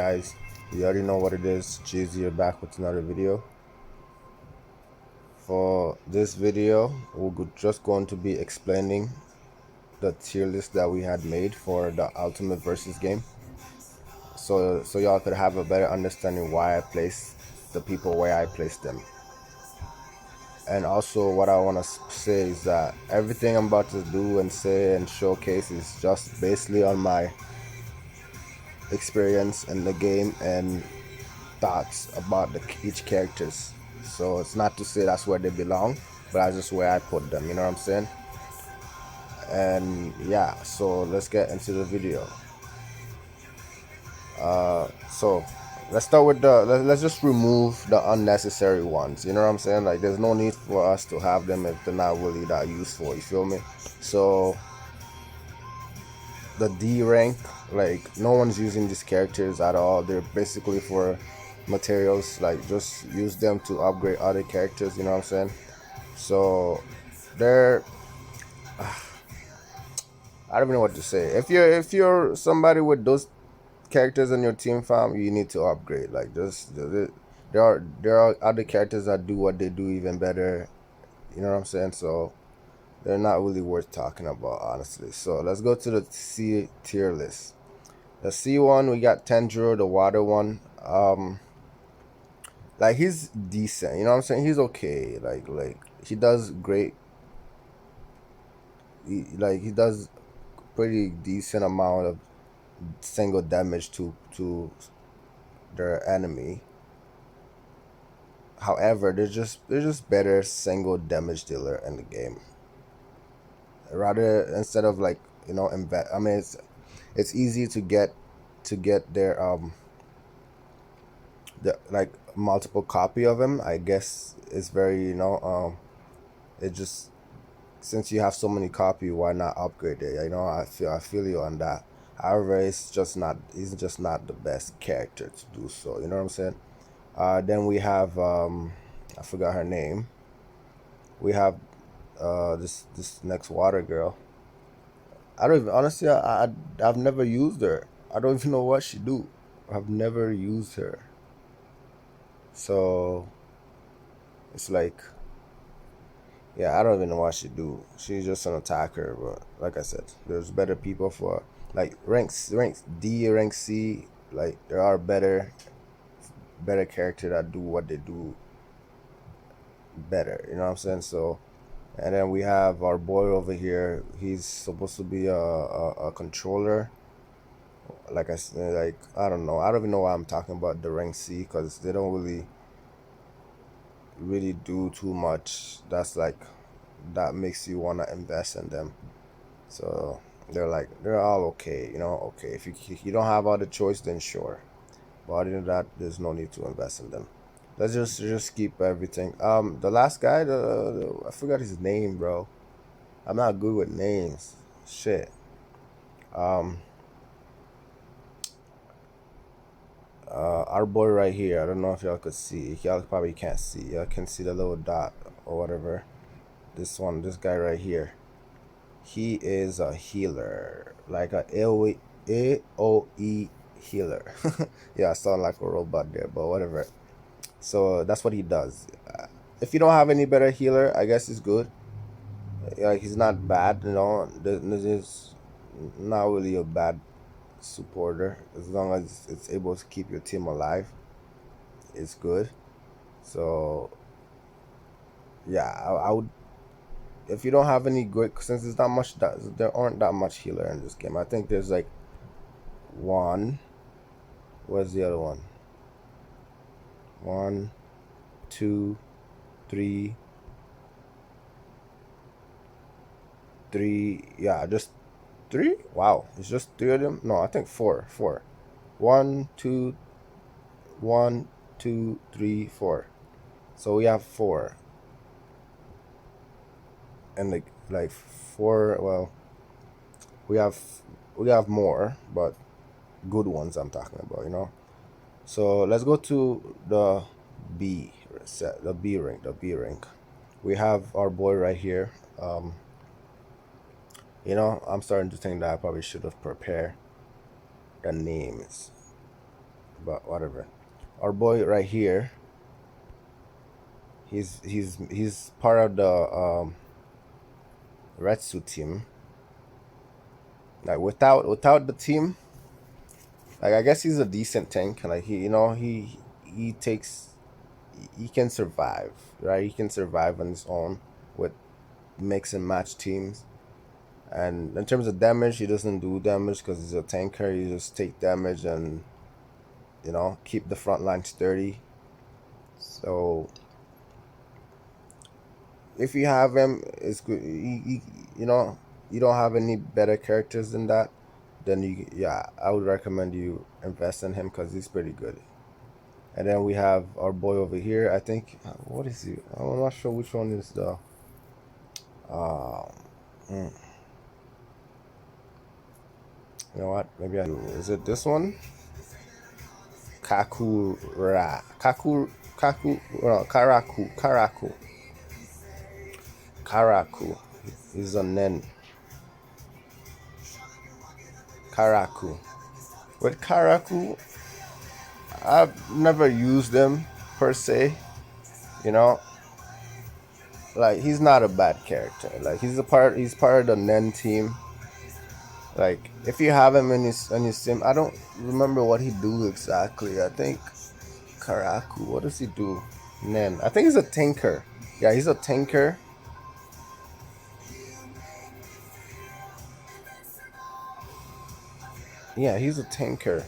guys, you already know what it is. Jeez here back with another video. For this video, we're just going to be explaining the tier list that we had made for the Ultimate Versus game. So y'all could have a better understanding why I placed the people where I placed them. And also what I want to say is that everything I'm about to do and say and showcase is just basically on my experience in the game and thoughts about each characters. So it's not to say that's where they belong, but that's just where I put them, you know what I'm saying? And yeah, so let's get into the video. So let's start with let's just remove the unnecessary ones, you know what I'm saying? Like there's no need for us to have them if they're not really that useful, you feel me? So the D rank, like no one's using these characters at all. They're basically for materials, like just use them to upgrade other characters, you know what I'm saying? So they're I don't even know what to say. If you're somebody with those characters in your team, fam, you need to upgrade. Like just there are other characters that do what they do even better, you know what I'm saying? So they're not really worth talking about, honestly. So let's go to the C tier list. The C one, we got Tendro, the water one. Like he's decent, you know what I'm saying? He's okay. Like he does great. He does pretty decent amount of single damage to their enemy. However, they're just better single damage dealer in the game. Rather instead of like invest. I mean, it's easy to get their the like multiple copy of him. I guess it's very it just since you have so many copy, why not upgrade it? I feel you on that. However, he's just not the best character to do so. You know what I'm saying? Then we have I forgot her name. We have this next water girl. I don't even honestly I've never used her. I don't even know what she do. I've never used her. So it's like, yeah, I don't even know what she do. She's just an attacker, but like I said, there's better people for like rank D, rank C. Like there are better character that do what they do better. You know what I'm saying? So, and then we have our boy over here. He's supposed to be a controller. Like I said, like I don't know. I don't even know why I'm talking about the rank C because they don't really do too much. That makes you wanna invest in them. So they're all okay, okay. If you don't have other choice, then sure. But other than that, there's no need to invest in them. Let's just keep everything. The last guy, I forgot his name, bro. I'm not good with names. Shit. Um, our boy right here. I don't know if y'all could see. Y'all probably can't see. Y'all can see the little dot or whatever. This guy right here. He is a healer, like a AOE healer. Yeah, I sound like a robot there, but whatever. So that's what he does. If you don't have any better healer, I guess he's good. Like he's not bad, This is not really a bad supporter as long as it's able to keep your team alive. It's good. So yeah, I would. If you don't have any good, since there's not much there aren't that much healer in this game. I think there's like one. Where's the other one? One, two, three, three. Yeah, just three. Wow, it's just three of them. No, I think four. Four. One, two, one, two, three, four. So we have four, and like four. Well, we have more, but good ones I'm talking about. So let's go to the B set, the B rank. We have our boy right here. I'm starting to think that I probably should have prepared the names. but whatever. Our boy right here, he's part of the red suit team. Like without the team, like I guess he's a decent tank. Like he takes he can survive, right? He can survive on his own with mix and match teams. And in terms of damage, he doesn't do damage because he's a tanker. He just take damage and keep the front line sturdy. So if you have him, it's good. You don't have any better characters than that, then yeah, I would recommend you invest in him because he's pretty good. And then we have our boy over here. I think what is he? I'm not sure which one is the. Uh, mm, you know what? Maybe I is it this one? Karaku. He's a Nen. Karaku. With Karaku, I've never used them per se. You know, like he's not a bad character. Like he's part of the Nen team. Like if you have him in your sim, I don't remember what he do exactly. I think Karaku. What does he do? Nen. I think he's a tanker. Yeah, he's a tanker. Yeah, he's a tanker.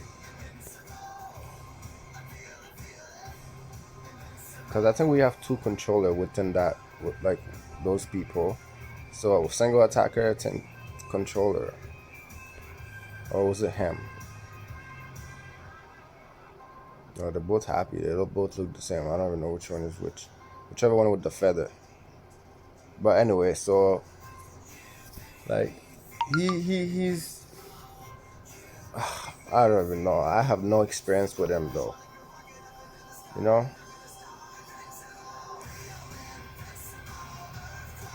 Because I think we have two controller within that, like those people. So single attacker, tank controller. Or was it him? No, they're both happy. They both look the same. I don't even know which one is which. Whichever one with the feather. But anyway, so like he's I don't even know. I have no experience with him though. You know?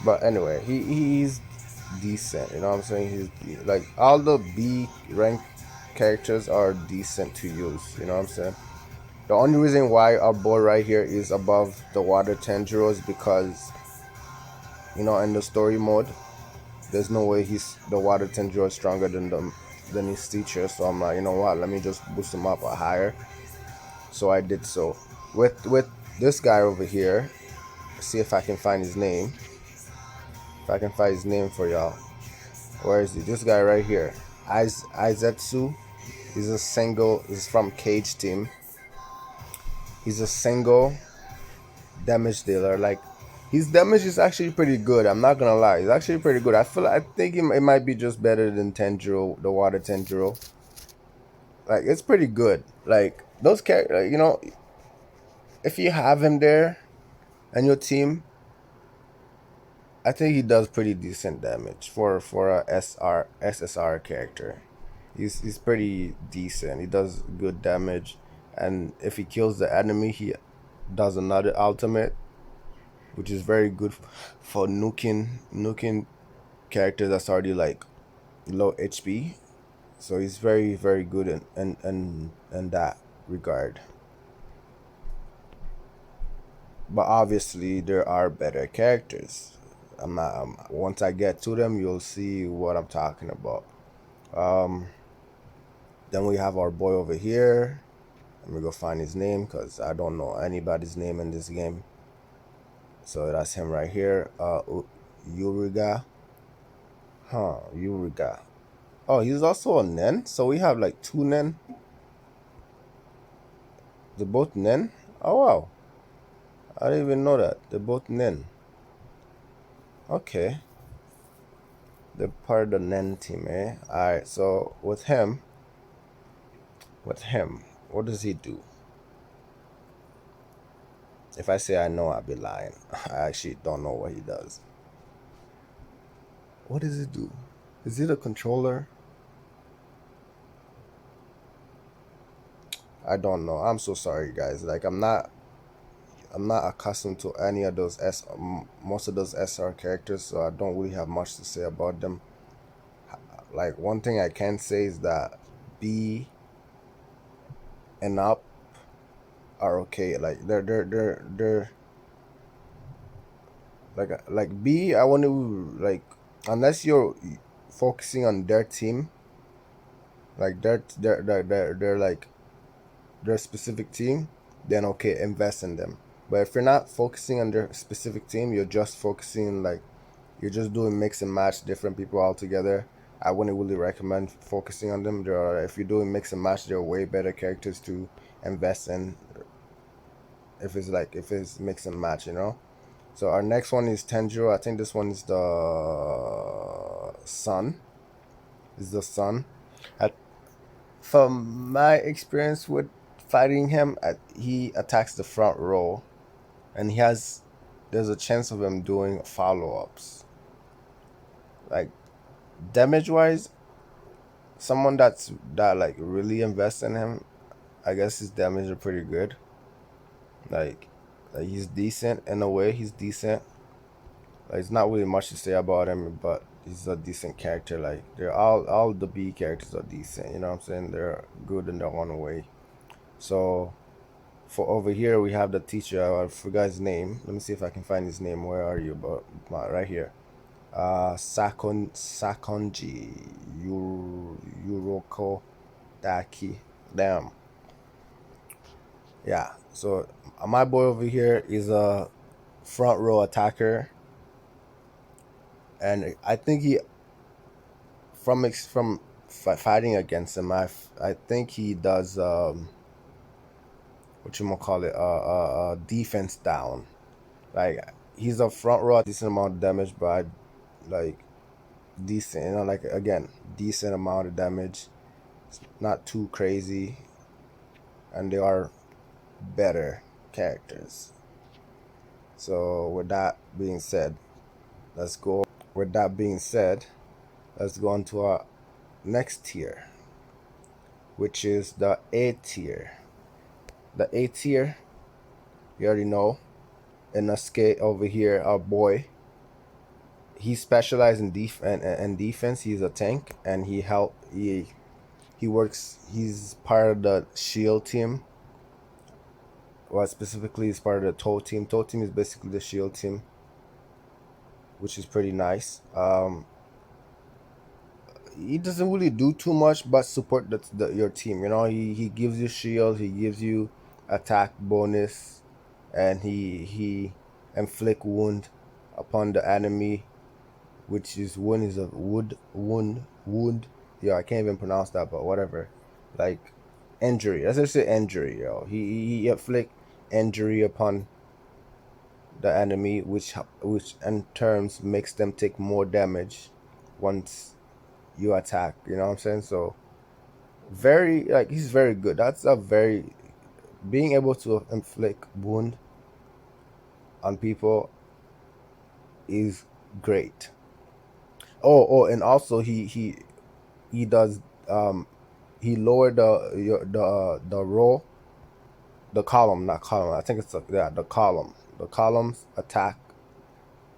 But anyway, he's decent. You know what I'm saying? He's like all the B rank characters are decent to use. You know what I'm saying? The only reason why our boy right here is above the water Tanjiro is because in the story mode, there's no way the water Tanjiro is stronger than his teacher. So I'm like, you know what? Let me just boost him up a higher. So I did so. With this guy over here, see if I can find his name. If I can find his name for y'all. Where is he? This guy right here. Aizetsu. He's from Cage Team. He's a single damage dealer. Like his damage is actually pretty good. I'm not gonna lie. It's actually pretty good. I think it might be just better than Tenjiro, the water Tenjiro. Like it's pretty good. Like those characters, if you have him there and your team, I think he does pretty decent damage for a SSR character. He's pretty decent. He does good damage, and if he kills the enemy, he does another ultimate, which is very good for nuking characters that's already like low HP. So he's very very good in that regard. But obviously there are better characters. I'm not. Once I get to them, you'll see what I'm talking about. Um, then we have our boy over here. Let me go find his name because I don't know anybody's name in this game. So that's him right here. Yuriga. Yuriga. Oh, he's also a Nen. So we have like two Nen. They're both Nen. Oh wow. I didn't even know that. They're both Nen. Okay. They're part of the Nen team, eh? Alright, so with him, what does he do? If I say I know, I'll be lying. I actually don't know what he does. What does he do? Is it a controller? I don't know. I'm so sorry, guys. Like I'm not accustomed to any of those most of those SR characters, so I don't really have much to say about them. Like one thing I can say is that B and up are okay. Like they're like B. I want to like unless you're focusing on their team, like they're like their specific team, then okay, invest in them. But if you're not focusing on their specific team, you're just focusing like you're just doing mix and match different people all together. I wouldn't really recommend focusing on them. There are if you're doing mix and match, there are way better characters to invest in if it's mix and match, you know. So our next one is Tenjiro. I think this one is the Sun. Is the Sun. At, from my experience with fighting him, he attacks the front row, and there's a chance of him doing follow ups. Like damage wise, someone that like really invests in him, I guess his damage are pretty good. Like, like he's decent in a way. He's decent. Like, it's not really much to say about him, but he's a decent character. Like they're all the B characters are decent. You know what I'm saying? They're good in their own way. So for over here we have the teacher. I forgot his name. Let me see if I can find his name. Where are you? But right here. Sakonji Yuroko Daki. Damn. Yeah. So my boy over here is a front row attacker, and I think he from fighting against him, I think he does what you gonna call it defense down. Like he's a front row, decent amount of damage, but like decent, you know, like again decent amount of damage. It's not too crazy, and they are better characters. So with that being said, let's go. With that being said, let's go on to our next tier, which is the A tier. The A tier, you already know. Inosuke over here, our boy, he specializes in defense. He's a tank, and he works. He's part of the shield team. Well, specifically, he's part of the tow team. Tow team is basically the shield team, which is pretty nice. He doesn't really do too much but support your team. You know, he gives you shield, he gives you attack bonus, and he inflict wound upon the enemy, which is wound is a wound. Yeah, I can't even pronounce that, but whatever. Like injury. Let's just say injury, yo. He inflict injury upon the enemy, which in terms makes them take more damage once you attack. You know what I'm saying? So very like he's very good. That's a very being able to inflict wound on people is great. And also he does he lowered the row, the column, not column. I think it's the column. The columns attack,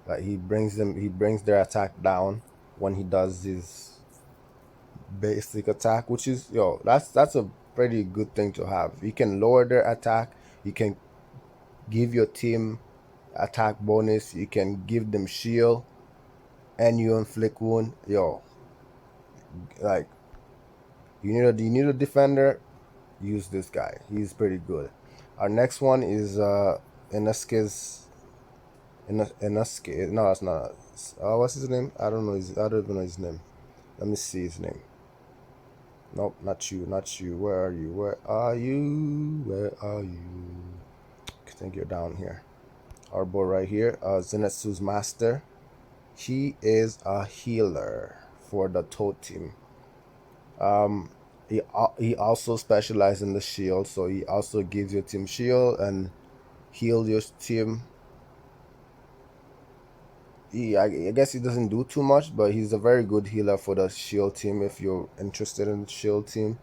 like he brings their attack down when he does his basic attack, which is that's a pretty good thing to have. You can lower their attack, you can give your team attack bonus, you can give them shield, and you inflict wound. Like you need a defender, use this guy. He's pretty good. Our next one is Inosuke's Inosuke. No, that's not. What's his name? I don't know. I don't even know his name. Let me see his name. Nope, not you, not you. Where are you? Where are you? Where are you? I think you're down here. Our boy right here, Zenitsu's master. He is a healer for the Toad team. He also specializes in the shield, so he also gives your team shield and heal your team. I guess he doesn't do too much, but he's a very good healer for the shield team if you're interested in the shield team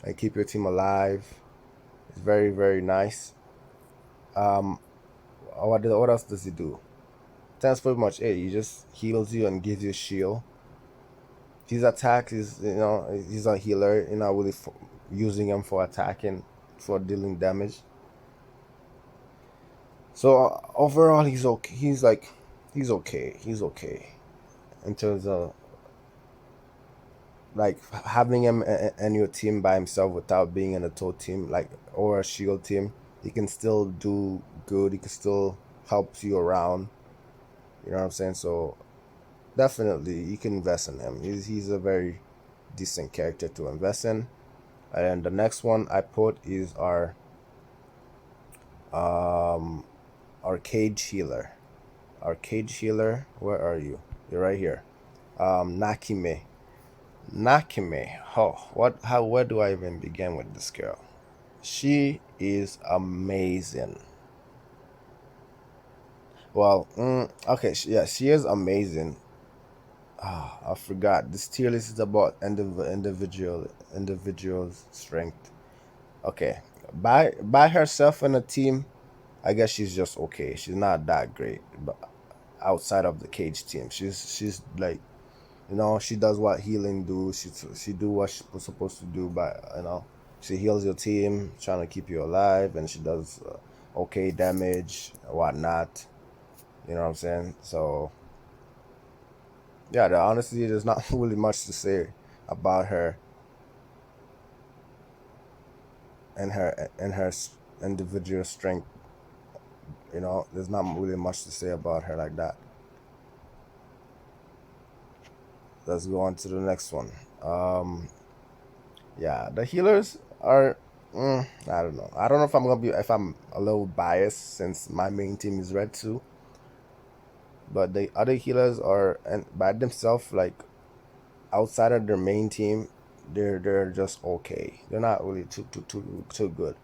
and keep your team alive. It's very, very nice. What else does he do? That's pretty much it. He just heals you and gives you shield. His attack is, he's a healer. You're not really using him for attacking. for dealing damage. So overall, he's okay. He's okay. He's okay in terms of like having him in your team by himself without being in a tow team, like or a shield team. He can still do good. He can still help you around. You know what I'm saying? So definitely, you can invest in him. He's a very decent character to invest in. And the next one I put is um our cage healer. Our cage healer. Where are you? You're right here. Nakime. Nakime. Oh, what? How? Where do I even begin with this girl? She is amazing. Well, okay, yeah, she is amazing. Ah, I forgot. This tier list is about individual strength. Okay, by herself in a team, I guess she's just okay. She's not that great, but outside of the cage team, she's like, she does what healing do. She do what she's supposed to do, but she heals your team, trying to keep you alive, and she does okay damage, whatnot. You know what I'm saying? So yeah, honestly, there's not really much to say about her and her individual strength. There's not really much to say about her like that. Let's go on to the next one. Yeah, the healers are. I don't know. I don't know if I'm a little biased since my main team is red too. But the other healers are and by themselves, like outside of their main team, they're just okay. They're not really too good.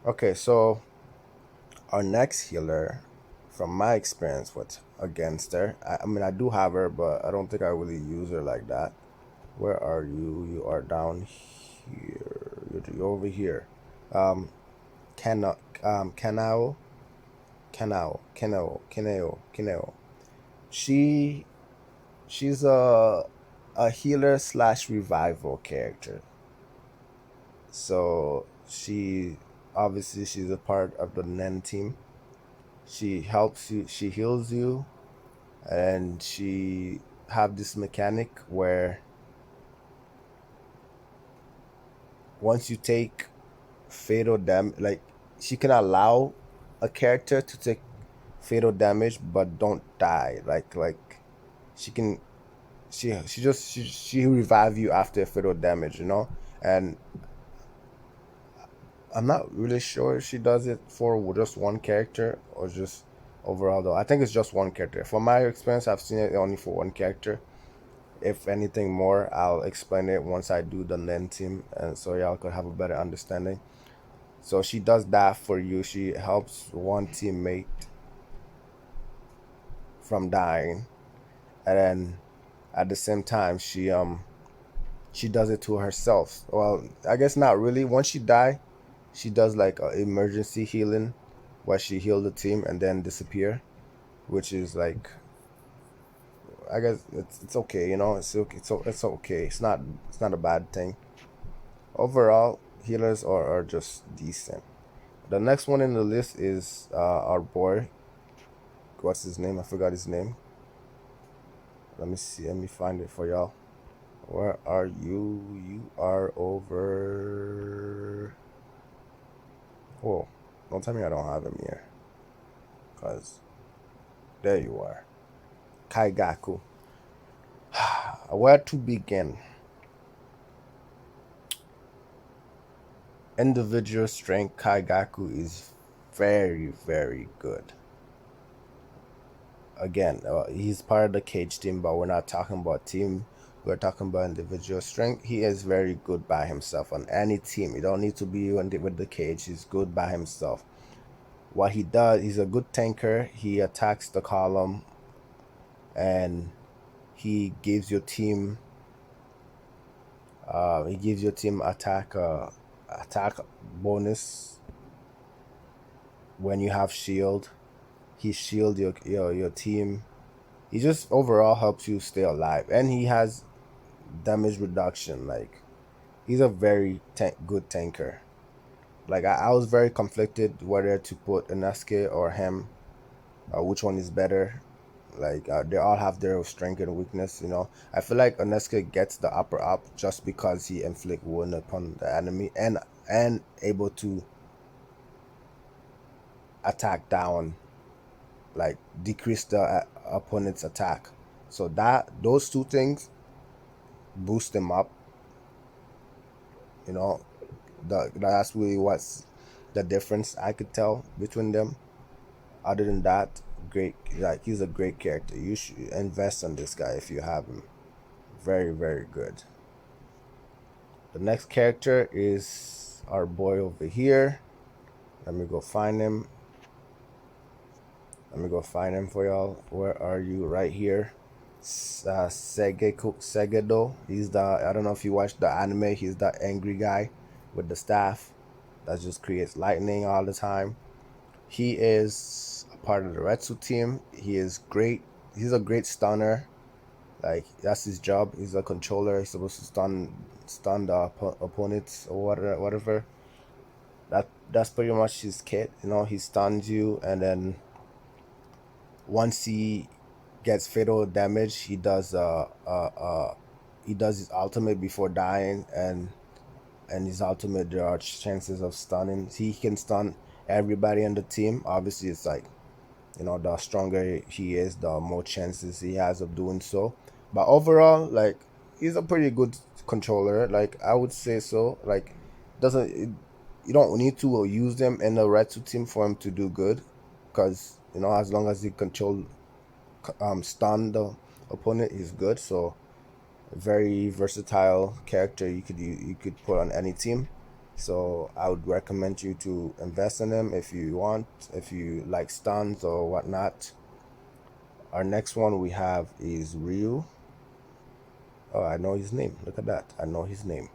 Okay, so our next healer, from my experience with against her, I mean I do have her, but I don't think I really use her like that. Where are you? You are down here. You're over here. Um, Kana, Kanao, Kanao. She, she's a healer slash revival character. So she's a part of the Nen team. She helps you. She heals you, and she have this mechanic where once you take fatal damage, like she can allow a character to take fatal damage but don't die. Like she can she revive you after fatal damage, and I'm not really sure if she does it for just one character or just overall though. I think it's just one character. From my experience, I've seen it only for one character. If anything more, I'll explain it once I do the Nen team, and so y'all could have a better understanding. So she does that for you. She helps one teammate from dying, and then at the same time she does it to herself. Well, I guess not really. Once she die, she does like a emergency healing, where she heal the team and then disappear, which is like I guess it's okay. It's okay. It's not a bad thing. Overall, healers are just decent. The next one in the list is our boy. What's his name? I forgot his name. Let me see. Let me find it for y'all. Where are you? You are over. Oh, don't tell me I don't have him here. Cause there you are. Kaigaku. Where to begin? Individual strength Kaigaku is very, very good. Again, he's part of the cage team, but we're not talking about team. We're talking about individual strength. He is very good by himself on any team. You don't need to be with the cage. He's good by himself. What he does, he's a good tanker. He attacks the column, and he gives your team. He gives your team attack bonus when you have shield. He shield your team. He just overall helps you stay alive, and he has damage reduction. Like he's a very good tanker. Like I was very conflicted whether to put Inosuke or him, which one is better. Like they all have their strength and weakness. I feel like Inosuke gets the upper up just because he inflict wound upon the enemy and able to attack down, like decrease the opponent's attack. So that those two things boost them up. You know, that's really what's the difference I could tell between them. Other than that, great. Like he's a great character. You should invest in this guy if you have him. Very, very good. The next character is our boy over here. Let me go find him. Let me go find him for y'all. Where are you? Right here. Segedo. He's the, I don't know if you watched the anime. He's the angry guy with the staff that just creates lightning all the time. He is a part of the Retsu team. He is great. He's a great stunner. Like that's his job. He's a controller. He's supposed to stun the opponents or whatever. That's pretty much his kit. He stuns you, and then once he gets fatal damage, he does his ultimate before dying, and his ultimate, there are chances of stunning. He can stun everybody on the team. Obviously, it's like, the stronger he is, the more chances he has of doing so. But overall, like, he's a pretty good controller. Like, I would say so. Like, you don't need to use them in the Retsu team for him to do good, because as long as he control stun the opponent, he's good. So very versatile character you could put on any team. So I would recommend you to invest in him if you want, if you like stuns or whatnot. Our next one we have is Ryu. Oh, I know his name. Look at that. I know his name.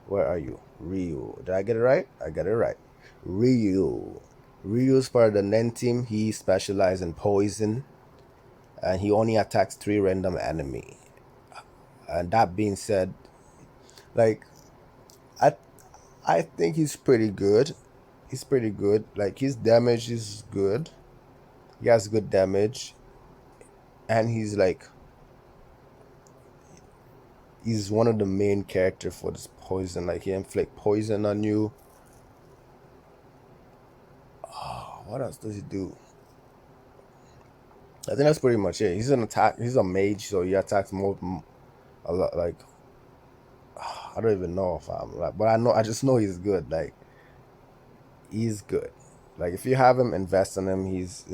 Where are you? Ryu. Did I get it right? I got it right. Ryu. Ryu is part of the Nen team. He specializes in poison, and he only attacks 3 random enemy. And that being said, like, I I think he's pretty good. He's pretty good. Like his damage is good. He has good damage, and he's one of the main character for this poison. Like he inflict poison on you. Oh, what else does he do? I think that's pretty much it. He's an attack. He's a mage, so he attacks more, a lot. Like I don't even know if I'm like, but I know. I just know he's good. Like he's good. Like if you have him, invest in him. He's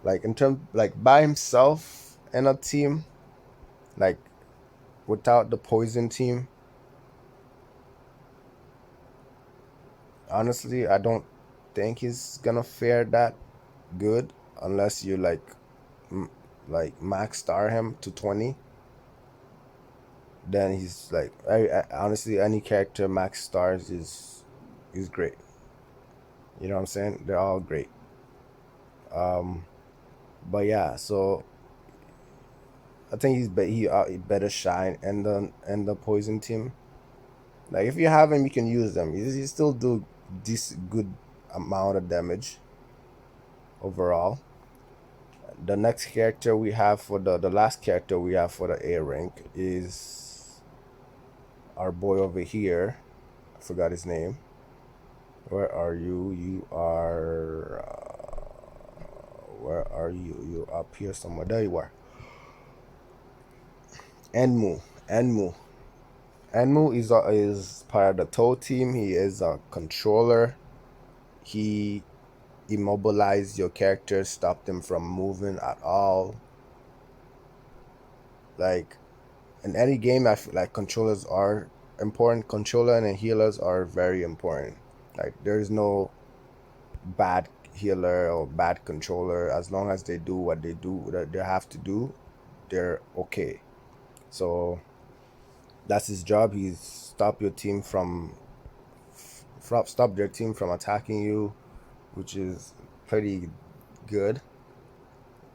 like in terms like by himself in a team, like without the poison team. Honestly, I don't think he's gonna fare that good unless you like max star him to 20. Then he's like, honestly, any character max stars is great. You know what I'm saying? They're all great. Um, but yeah, so I think he better shine in the poison team. Like if you have him, you can use them. He still do this good amount of damage overall. The next character we have for the last character we have for the A rank is our boy over here. I forgot his name. Where are you? You are. Where are you? You up here somewhere. There you are. Enmu. Enmu. Enmu is part of the Toe team. He is a controller. He immobilize your character, stop them from moving at all. Like in any game, I feel like controllers are important. Controller and healers are very important. Like there's no bad healer or bad controller. As long as they do what they do that they have to do, they're okay. So that's his job. He's stop your team stop their team from attacking you, which is pretty good.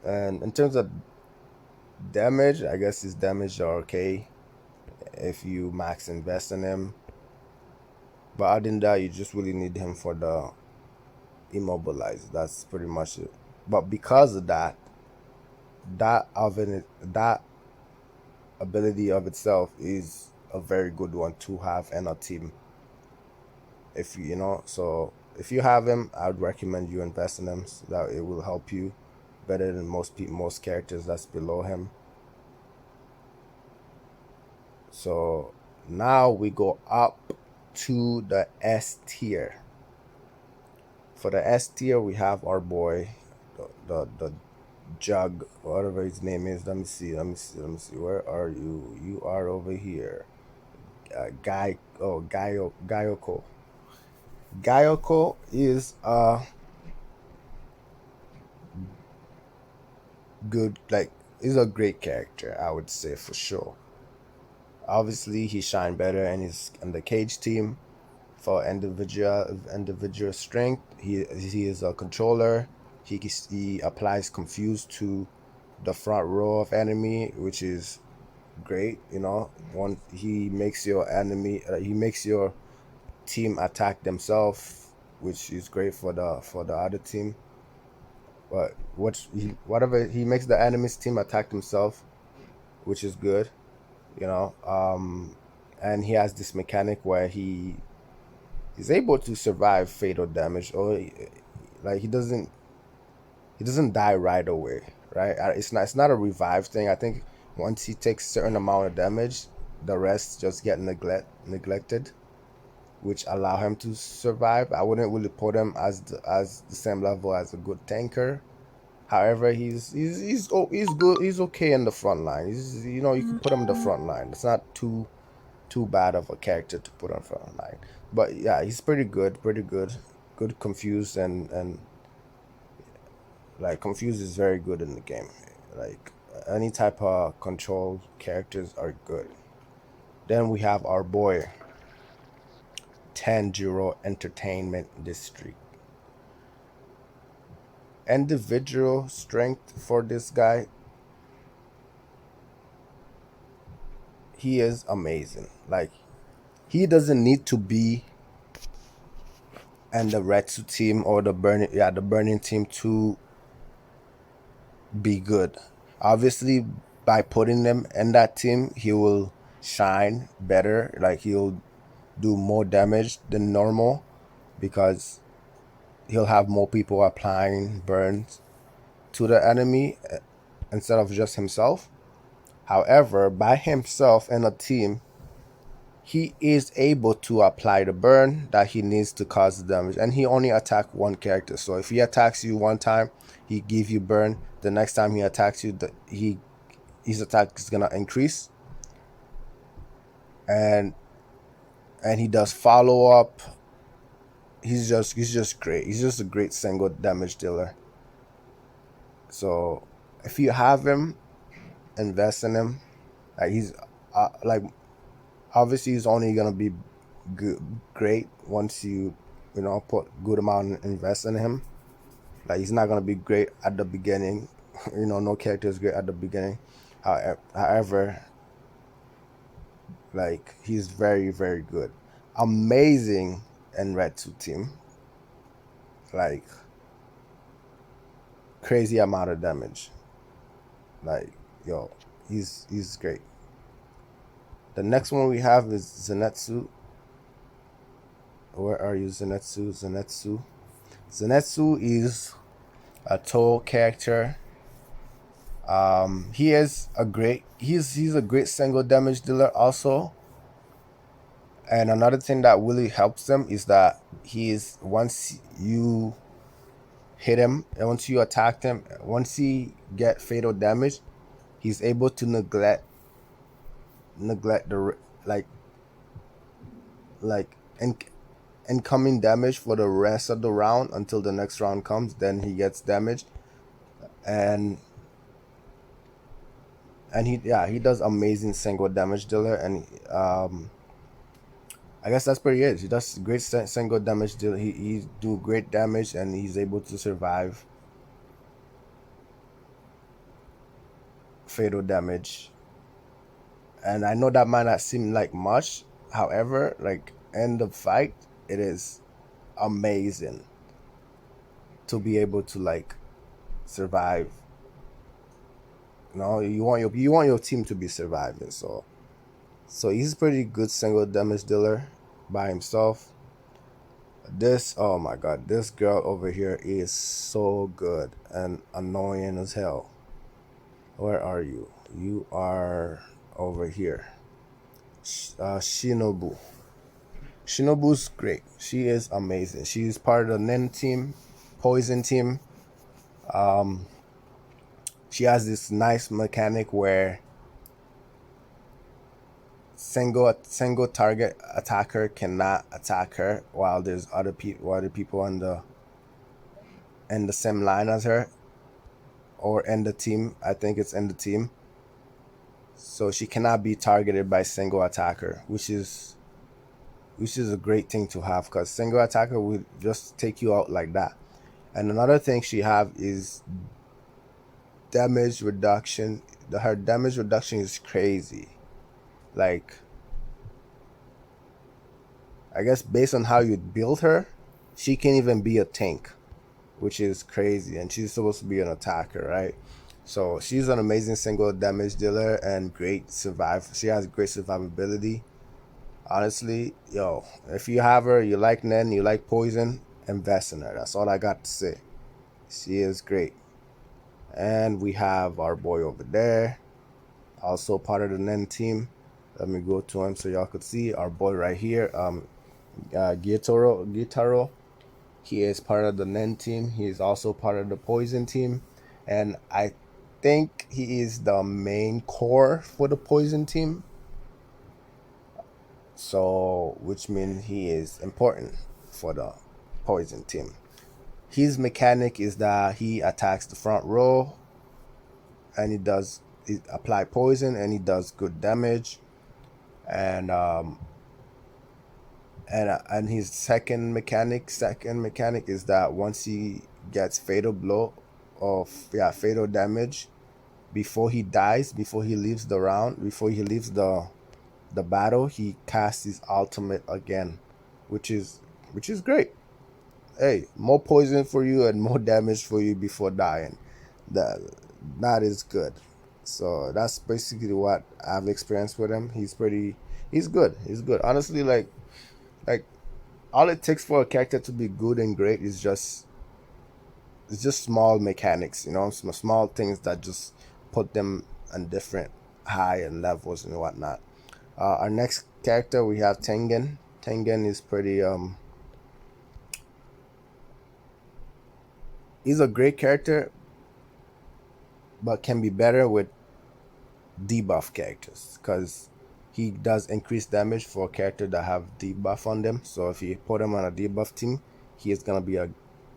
And in terms of damage, I guess his damage are okay if you max invest in him. But other than that, you just really need him for the immobilize. That's pretty much it. But because of that, that ability of itself is a very good one to have in a team. If you know, so if you have him, I would recommend you invest in him so that it will help you better than most characters that's below him. So now we go up to the S tier. For the S tier, we have our boy, the Jug, whatever his name is. Let me see. Let me see. Let me see. Where are you? You are over here. Guy. Oh, Gayoko. Gayoko is a good, like, is a great character. I would say for sure. Obviously, he shined better in his in the cage team for individual strength. He is a controller. He applies confuse to the front row of enemy, which is great. You know, one he makes your enemy, he makes your team attack themselves, which is great for the other team. But whatever he makes the enemy's team attack themselves, which is good. You know, and he has this mechanic where he's able to survive fatal damage, or like he doesn't die right away, right? It's not a revive thing. I think once he takes a certain amount of damage, the rest just get neglected, which allow him to survive. I wouldn't really put him as the same level as a good tanker. However, he's good. He's okay in the front line. You can put him in the front line. It's not too bad of a character to put on front line. But yeah, he's pretty good. Pretty good. Good confused and like confused is very good in the game. Like any type of control characters are good. Then we have our boy Tanjiro Entertainment District. Individual strength for this guy, he is amazing. Like he doesn't need to be in the Retsu team or the burning team to be good. Obviously, by putting them in that team, he will shine better. Like he'll do more damage than normal because he'll have more people applying burns to the enemy instead of just himself. However, by himself in a team, he is able to apply the burn that he needs to cause the damage, and he only attack one character. So if he attacks you one time, he give you burn. The next time he attacks you, his attack is gonna increase, and he does follow up. He's just great. He's just a great single damage dealer. So if you have him, invest in him. Like he's like obviously he's only gonna be great once you put good amount invest in him. Like he's not gonna be great at the beginning. No character is great at the beginning. However, like he's very very good, amazing in Red 2 team. Like crazy amount of damage. Like yo, he's great. The next one we have is Zenitsu. Where are you, Zenitsu? Zenitsu is a tall character. He's a great single damage dealer also. And another thing that really helps him is that once you hit him and once you attack him, once he get fatal damage, he's able to neglect the like in, incoming damage for the rest of the round until the next round comes. Then he gets damage, and he does amazing single damage dealer, and I guess that's pretty it. He does great single damage deal. He do great damage, and he's able to survive fatal damage. And I know that might not seem like much. However, like end the fight, it is amazing to be able to like survive. You want your team to be surviving. So he's pretty good single damage dealer by himself. This, oh my god, this girl over here is so good and annoying as hell. Where are you? You are over here. Shinobu. Shinobu's great. She is amazing. She's part of the Nen team, Poison team. Um, she has this nice mechanic where single target attacker cannot attack her while there's other people on the same line as her or in the team. I think it's in the team. So she cannot be targeted by single attacker, which is a great thing to have because single attacker will just take you out like that. And another thing she have is damage reduction. Her damage reduction is crazy. Like, I guess based on how you build her, she can even be a tank, which is crazy. And she's supposed to be an attacker, right? So she's an amazing single damage dealer and great survive. She has great survivability. Honestly, yo, if you have her, you like Nen, you like Poison, invest in her. That's all I got to say. She is great. And we have our boy over there, also part of the Nen team. Let me go to him so y'all could see our boy right here. Gitaro. He is part of the Nen team. He is also part of the Poison team, and I think he is the main core for the Poison team. So, which means he is important for the Poison team. His mechanic is that he attacks the front row, and he apply poison, and he does good damage, and his second mechanic is that once he gets fatal blow of fatal damage before he dies, before he leaves the round, before he leaves the battle, he casts his ultimate again, which is great. Hey, more poison for you and more damage for you before dying. That is good. So that's basically what I've experienced with him. He's good. He's good. Honestly, like all it takes for a character to be good and great is just it's just small mechanics, some small things that just put them on different high and levels and whatnot. Our next character we have Tengen. Tengen is pretty he's a great character, but can be better with debuff characters because he does increase damage for a character that have debuff on them. So if you put him on a debuff team, he is gonna be a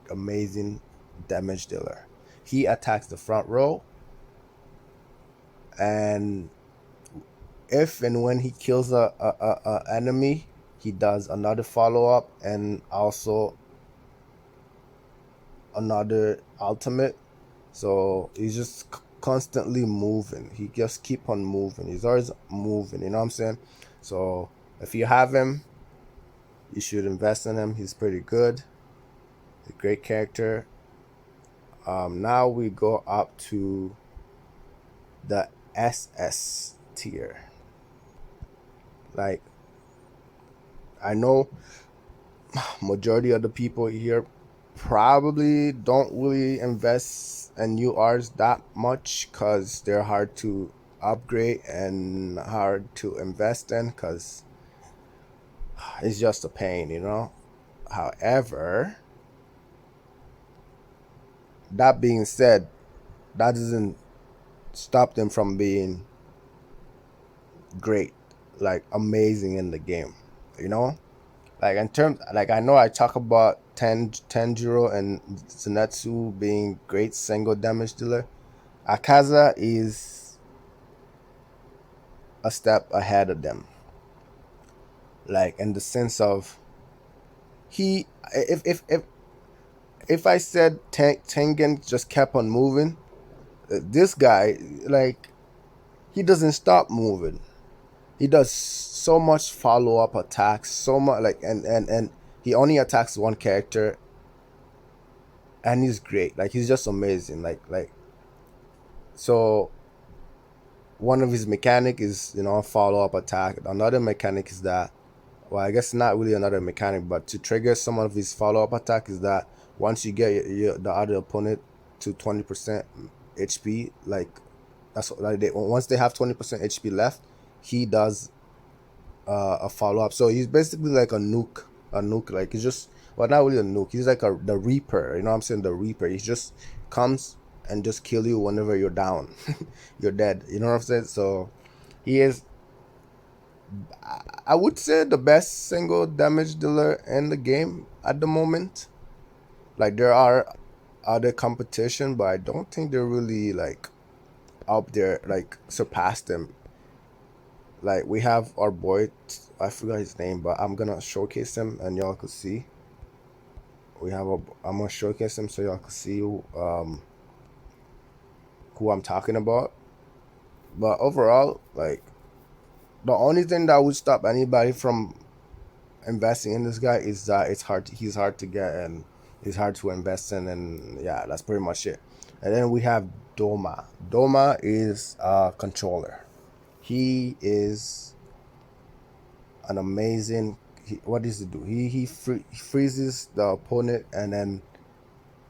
amazing damage dealer. He attacks the front row, and if and when he kills a enemy, he does another follow up and also another ultimate. So he's just constantly moving. He just keep on moving. He's always moving. You know what I'm saying? So if you have him, you should invest in him. He's pretty good. A great character. Now we go up to the SS tier. Like, I know majority of the people here probably don't really invest in new Rs that much because they're hard to upgrade and hard to invest in because it's just a pain. However, that being said, that doesn't stop them from being great, like amazing in the game. Like in terms, like I know I talk about Tanjiro and Zenitsu being great single damage dealer. Akaza is a step ahead of them. Like in the sense of he, if I said Tengen just kept on moving, this guy, like, he doesn't stop moving. He does so much follow up attacks, so much like and he only attacks one character, and he's great. Like he's just amazing. So one of his mechanic is follow up attack. Another mechanic is that, well, I guess not really another mechanic, but to trigger some of his follow up attack is that once you get the other opponent to 20% HP, like that's like once they have 20% HP left, he does a follow up. So he's basically like a nuke. Like he's just, well, not really a nuke. He's like the Reaper. You know what I'm saying? The Reaper. He just comes and just kill you whenever you're down, you're dead. You know what I'm saying? So he is, I would say, the best single damage dealer in the game at the moment. Like there are other competition, but I don't think they're really like up there, like surpass them. Like we have our boy, I forgot his name, but I'm gonna showcase him and y'all could see. I'm gonna showcase him so y'all can see who I'm talking about. But overall, like the only thing that would stop anybody from investing in this guy is that he's hard to get and he's hard to invest in, and yeah, that's pretty much it. And then we have Doma. Doma is a controller. He is an amazing. What does he do? He freezes the opponent and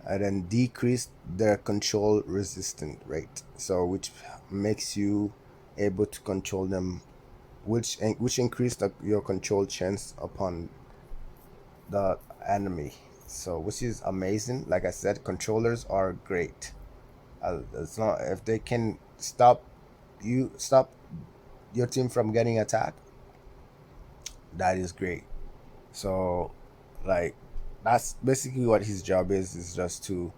then decrease their control resistant rate. So which makes you able to control them, which increase your control chance upon the enemy. So which is amazing. Like I said, controllers are great. It's not if they can stop your team from getting attacked. That is great. So, like, that's basically what his job is just to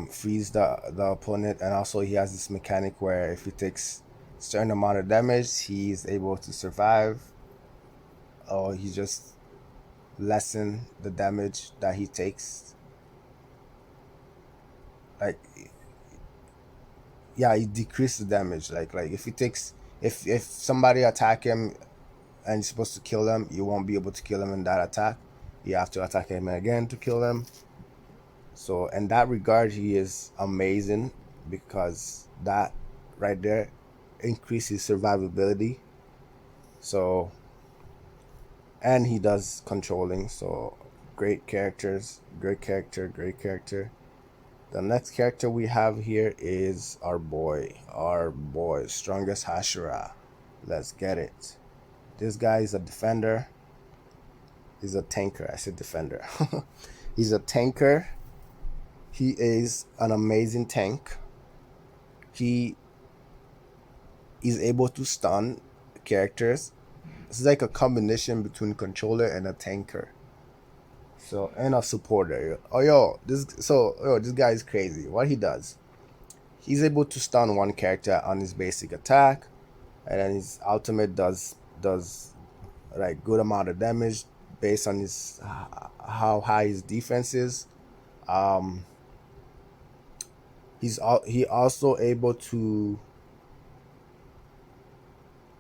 freeze the opponent, and also he has this mechanic where if he takes certain amount of damage, he's able to survive, or he just lessen the damage that he takes. Like, yeah, he decreases the damage. Like if he takes if somebody attack him and you're supposed to kill them, you won't be able to kill him in that attack. You have to attack him again to kill them. So in that regard, he is amazing because that right there increases survivability. So and he does controlling. So great character, great character. The next character we have here is our boy, strongest Hashira. Let's get it. This guy is a defender. He's a tanker. I said defender. He's a tanker. He is an amazing tank. He is able to stun characters. It's like a combination between controller and a tanker. So and a supporter. This guy is crazy. What he does, he's able to stun one character on his basic attack, and then his ultimate does like good amount of damage based on his how high his defense is. Um, he also able to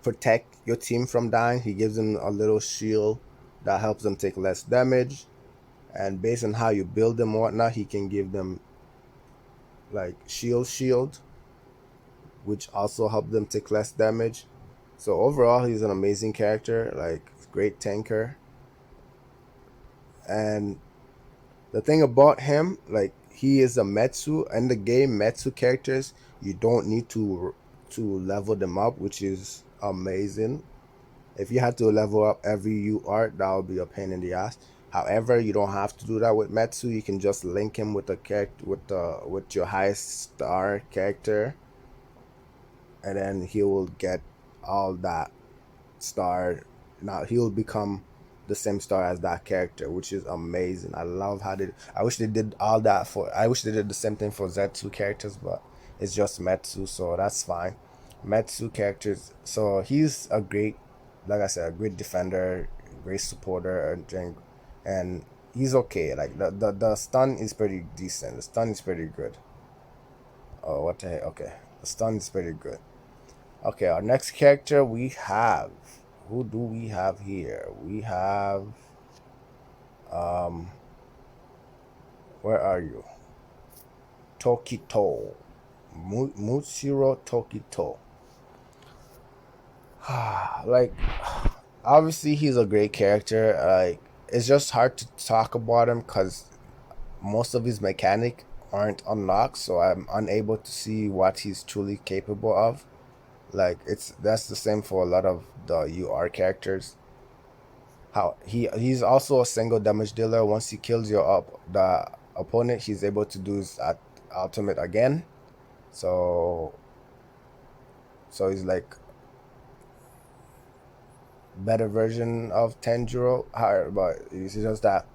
protect your team from dying. He gives them a little shield that helps them take less damage, and based on how you build them or whatnot, he can give them like shield, which also help them take less damage. So overall, he's an amazing character, like great tanker. And the thing about him, like he is a Metsu. In the game, Metsu characters, you don't need to level them up, which is amazing. If you had to level up every UART, that would be a pain in the ass. However, you don't have to do that with Metsu. You can just link him with the character with your highest star character, and then he will get all that star. Now he will become the same star as that character, which is amazing. I love how they. I wish they did all that for. I wish they did the same thing for Zetsu characters, but it's just Metsu, so that's fine. Metsu characters. So he's a great, like I said, a great defender, great supporter, and he's okay. Like the stun is pretty decent. The stun is pretty good. Oh, what the heck? Okay, the stun is pretty good. Okay, our next character we have. Who do we have here? We have um where are you? Tokito. Mutsuro Tokito. Like, obviously he's a great character. Like, it's just hard to talk about him because most of his mechanic aren't unlocked, so I'm unable to see what he's truly capable of. Like, that's the same for a lot of the UR characters. How he's also a single damage dealer. Once he kills your the opponent, he's able to do his ultimate again. So he's like better version of Tanjiro. But it's just that,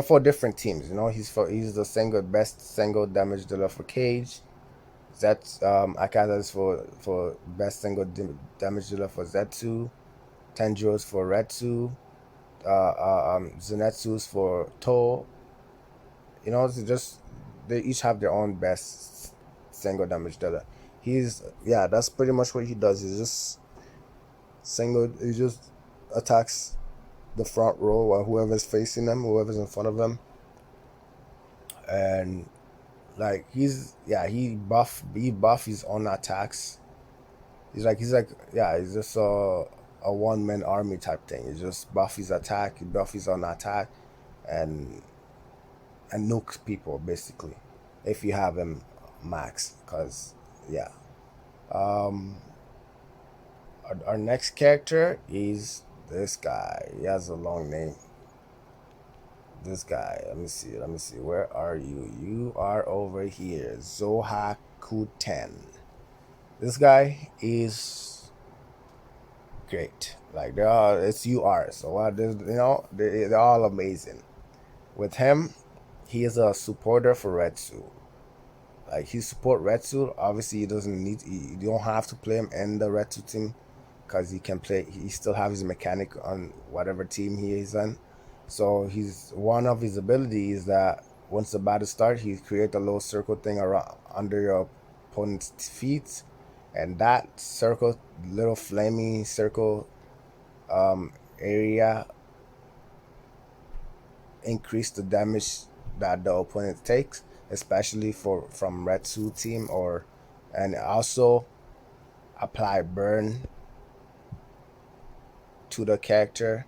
for different teams. He's the single best single damage dealer for Cage. That's Akata is for best single damage dealer for Zetsu. Tanjiro's for Retsu. Zenetsu's for To. It's just they each have their own best single damage dealer. That's pretty much what he does. He just attacks the front row or whoever's facing them, whoever's in front of them, and like he buff his own attacks. He's just a one man army type thing. He just buff his attack, he buff his own attack, and nuke people basically if you have him max. Cause yeah, um, our next character is this guy. He has a long name. This guy. Let me see. Let me see. Where are you? You are over here. Zohakuten. This guy is great. Like it's UR. So they're all amazing. With him, he is a supporter for Retsu. Like he support Retsu. Obviously, he doesn't need. You don't have to play him in the Retsu team, because he can play. He still have his mechanic on whatever team he is on. So he's one of his abilities that once the battle starts, he create a little circle thing around under your opponent's feet, and that circle, little flaming circle area, increase the damage that the opponent takes, especially from Retsu team, and also apply burn to the character.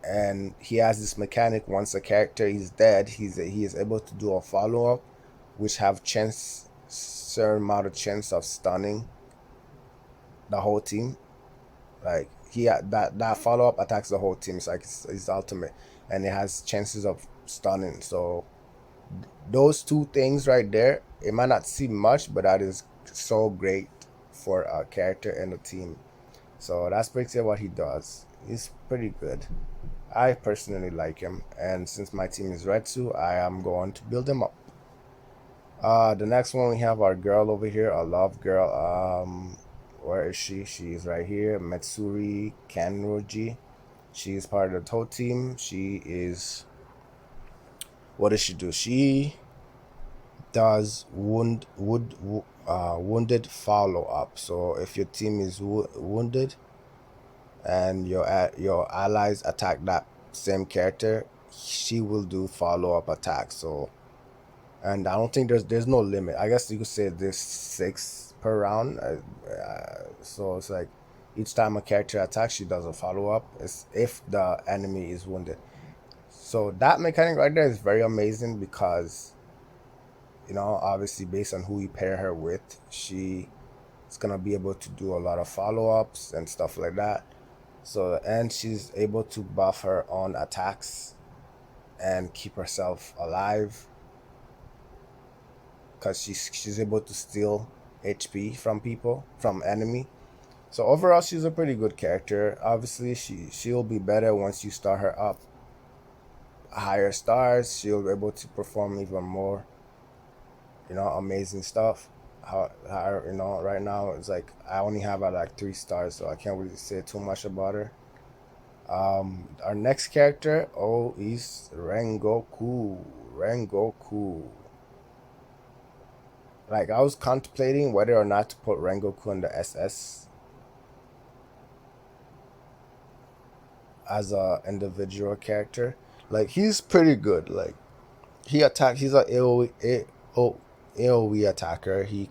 And he has this mechanic: once a character is dead, he is able to do a follow up, which have certain amount of chance of stunning the whole team. Like that follow up attacks the whole team. It's like his ultimate, and it has chances of stunning. So those two things right there, it might not seem much, but that is so great for a character and a team. So that's basically what he does. He's pretty good. I personally like him, and since my team is Retsu, I am going to build him up. The next one we have our girl over here, our love girl. Where is she? She's right here, Metsuri Kanroji. She is part of the TOE team. What does she do? She does wounded follow up. So if your team is wounded and your allies attack that same character, she will do follow up attack. So, and I don't think there's no limit. I guess you could say there's 6 per round. So it's like each time a character attacks, she does a follow up. It's if the enemy is wounded. So that mechanic right there is very amazing because, obviously based on who you pair her with, she is gonna be able to do a lot of follow ups and stuff like that. So, and she's able to buff her own attacks and keep herself alive because she's able to steal HP from enemy. So overall, she's a pretty good character. Obviously, she'll be better once you start her up higher stars. She'll be able to perform even more, amazing stuff. Right now it's like I only have her like 3 stars, so I can't really say too much about her. Our next character, is Rengoku. Like I was contemplating whether or not to put Rengoku in the SS as a individual character. Like he's pretty good. Like he's a AoE attacker. He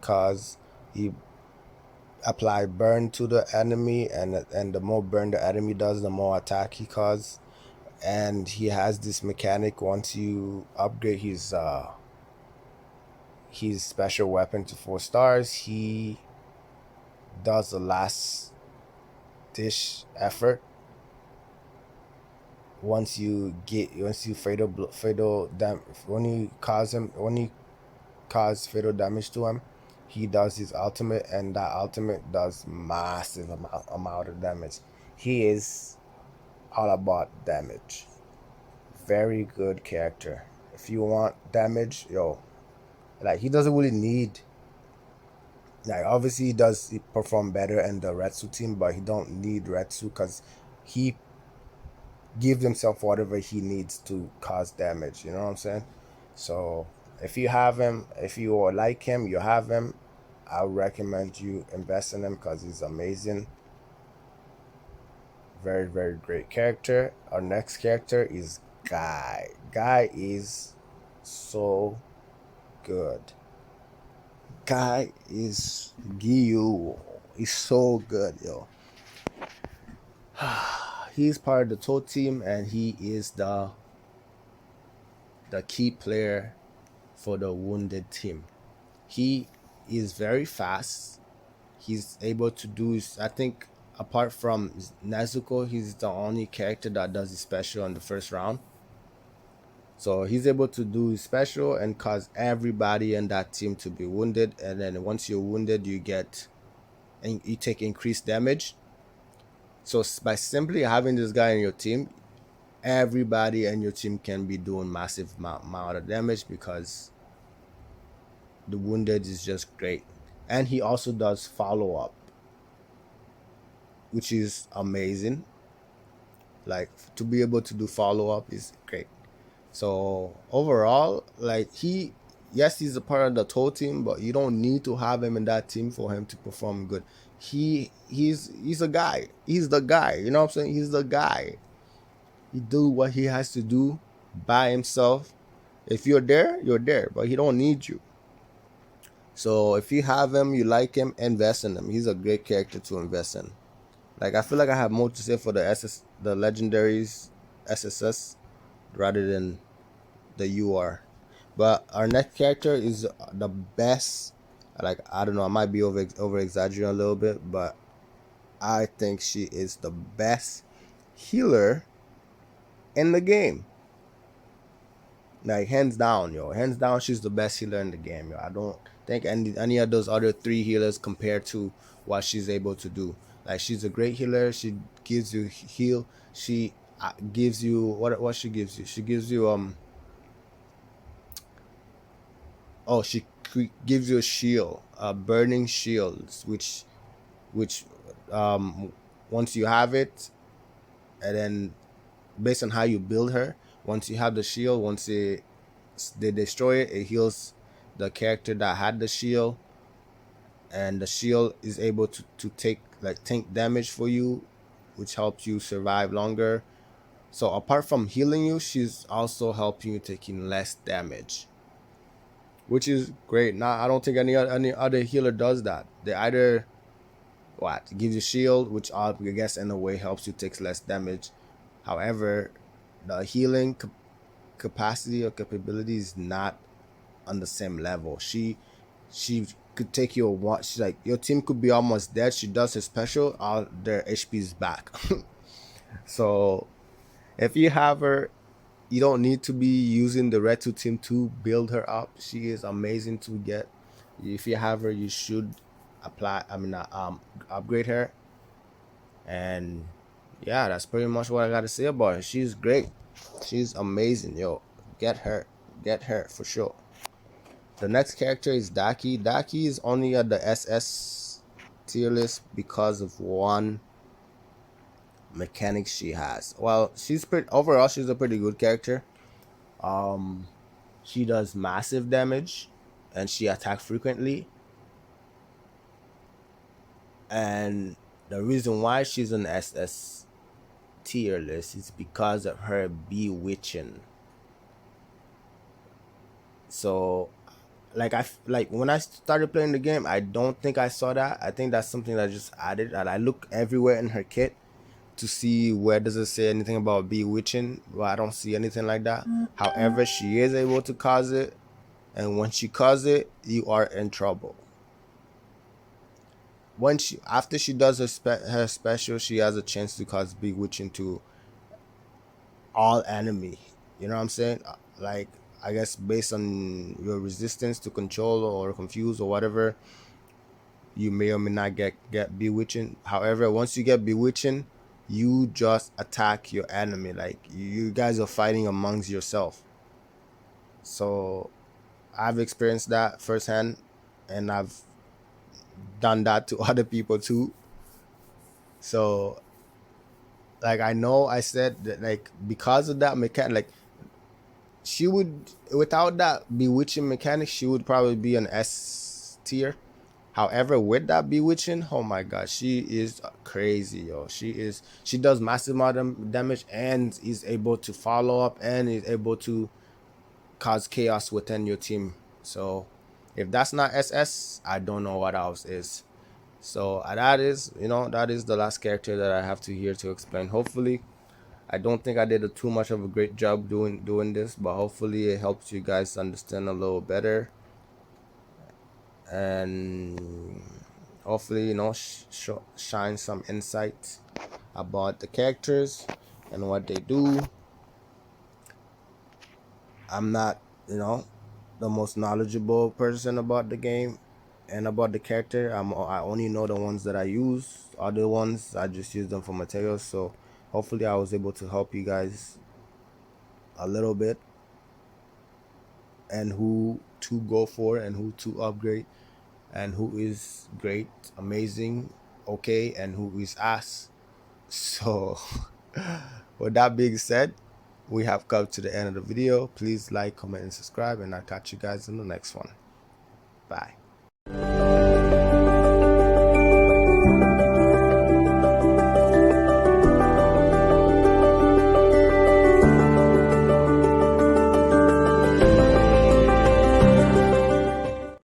apply burn to the enemy, and the more burn the enemy does, the more attack he causes. And he has this mechanic: once you upgrade his special weapon to 4 stars, he does the last dish effort. Once you when you cause fatal damage to him, he does his ultimate, and that ultimate does massive amount of damage. He is all about damage. Very good character. If you want damage, yo, like he doesn't really need. Like obviously he perform better in the Retsu team, but he don't need Retsu because he gives himself whatever he needs to cause damage. You know what I'm saying? So if you have him, if you like him, you have him. I would recommend you invest in him because he's amazing. Very, very great character. Our next character is Guy. Guy is so good. Guy is Gyu. He's so good, yo. He's part of the TOE team, and he is the key player for the wounded team. He is very fast. He's able to do, I think, apart from Nezuko, he's the only character that does his special in the first round. So he's able to do his special and cause everybody in that team to be wounded. And then once you're wounded, you take increased damage. So by simply having this guy in your team, everybody in your team can be doing massive amount of damage because the wounded is just great. And he also does follow up, which is amazing. Like to be able to do follow up is great. So overall, like yes, he's a part of the TOE team, but you don't need to have him in that team for him to perform good. He's a guy. He's the guy. You know what I'm saying? He's the guy. He do what he has to do by himself. If you're there, you're there, but he don't need you. So if you have him, you like him, invest in him. He's a great character to invest in. Like I feel like I have more to say for the legendaries SSS rather than the UR. But our next character is the best. Like I don't know, I might be over exaggerating a little bit, but I think she is the best healer in the game. Like hands down, yo. Hands down, she's the best healer in the game, yo. I don't think any of those other 3 healers compare to what she's able to do. Like she's a great healer. She gives you heal. She gives you what she gives you. She gives you she gives you a shield, a burning shield, which once you have it, and then based on how you build her, once you have the shield, once they destroy it, it heals the character that had the shield, and the shield is able to take tank damage for you, which helps you survive longer. So apart from healing you, she's also helping you taking less damage, which is great. Now I don't think any other healer does that. They either gives you shield, which I guess in a way helps you take less damage. However, the healing capacity or capability is not on the same level. She could take you she's like your team could be almost dead. She does her special, all their HP is back. So if you have her, you don't need to be using the Red 2 team to build her up. She is amazing to get. If you have her, you should upgrade her. And yeah, that's pretty much what I got to say about her. She's great. She's amazing, yo. Get her for sure. The next character is Daki. Daki is only at the SS tier list because of one mechanic she has. Well, overall she's a pretty good character. She does massive damage, and she attacks frequently. And the reason why she's on SS tier list is because of her bewitching. So like when I started playing the game, I don't think I saw that. I think that's something that I just added. And I look everywhere in her kit to see where does it say anything about bewitching, but I don't see anything like that. However, she is able to cause it, and when she causes it, you are in trouble. When she after she does her special, she has a chance to cause bewitching to all enemy. You know what I'm saying? Like, I guess based on your resistance to control or confuse or whatever, you may or may not get bewitching. However, once you get bewitching, you just attack your enemy. Like, you guys are fighting amongst yourself. So I've experienced that firsthand, and I've done that to other people too. So like, I know I said that, like, because of that mechanic, like, she would, without that bewitching mechanic, she would probably be an S tier. However, with that bewitching, oh my god, she is crazy, yo. She does massive amount of damage and is able to follow up and is able to cause chaos within your team. So if that's not SS, I don't know what else is. So that is, that is the last character that I have to here to explain. Hopefully, I don't think I did too much of a great job doing this, but hopefully it helps you guys understand a little better, and hopefully shine some insight about the characters and what they do. I'm not, the most knowledgeable person about the game and about the character. I only know the ones that I use. Other ones I just use them for materials. So hopefully I was able to help you guys a little bit, and who to go for and who to upgrade, and who is great, amazing, okay, and who is ass. So with that being said, we have come to the end of the video. Please like, comment, and subscribe, and I'll catch you guys in the next one. Bye.